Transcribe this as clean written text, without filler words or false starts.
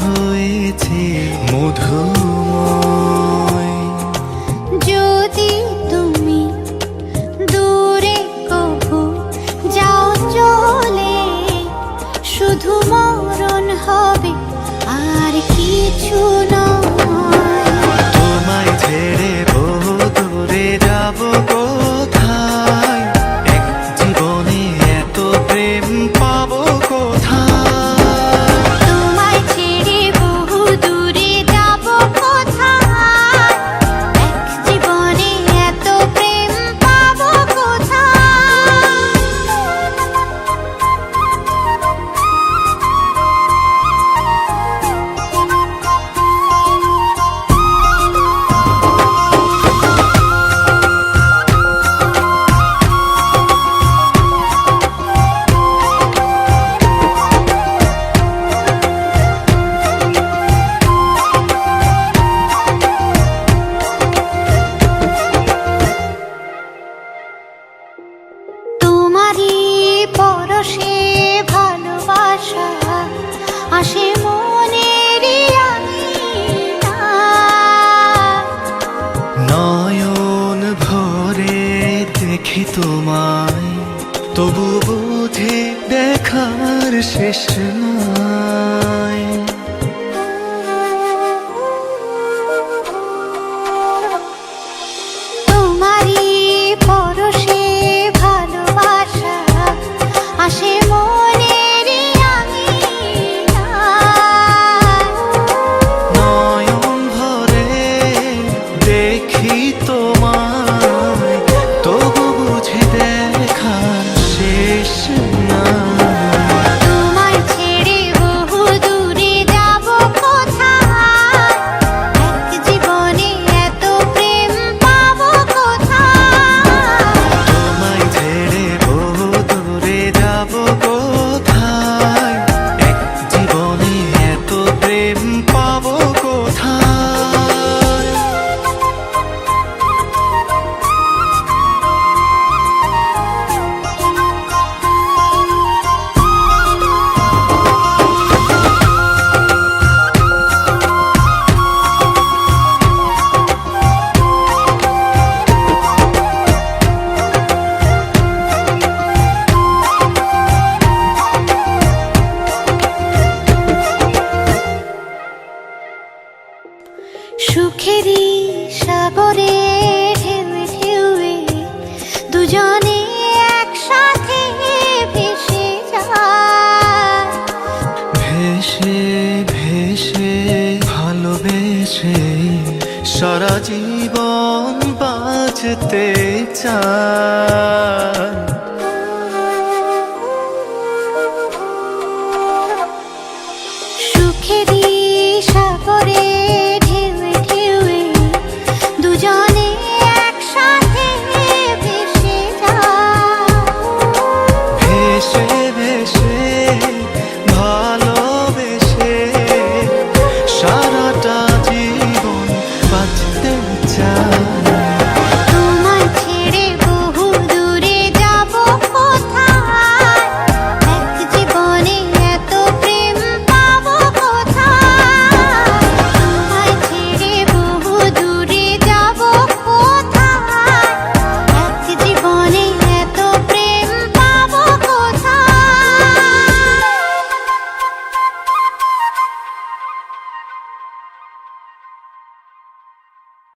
হয়েছে মধুময়। যদি তুমি দূরে কভু যাও চলে, শুধু মরণ হবে আর কিছু নয়। তোমায় ছেড়ে বহু দূরে যাব কোথায়, এক জীবনে এত প্রেম পাবো কোথায়। তোমায় ছেড়ে বহু দূরে যাব কোথায়, এক জীবনে এত প্রেম পাবো কোথায়। তোমারই পরশে ভালোবাসা আসে মনেরই আঙিনায়। নয়ন ভরে দেখি তোমায়, তবু বুঝে দেখার শেষ নাই। তোমারই পরশে ভালোবাসা আসে মনেরই আঙিনায়। নয়ন ভরে দেখি তোমায়, তবু বুঝে দেখার শেষ নাই। তোমায় ছেড়ে বহু দূরে যাব কোথায়, এক জীবনে এত প্রেম পাবো কোথায়। তোমায় ছেড়ে বহু দূরে যাব কোথায়, এক জীবনে এত প্রেম পাবো কোথায়। সুখেরই সাগরে ঢেউয়ে ঢেউয়ে দুজনে একসাথে ভেসে যায়। ভেসে ভেসে ভালোবেসে সারা জীবন বাঁচতে চাই।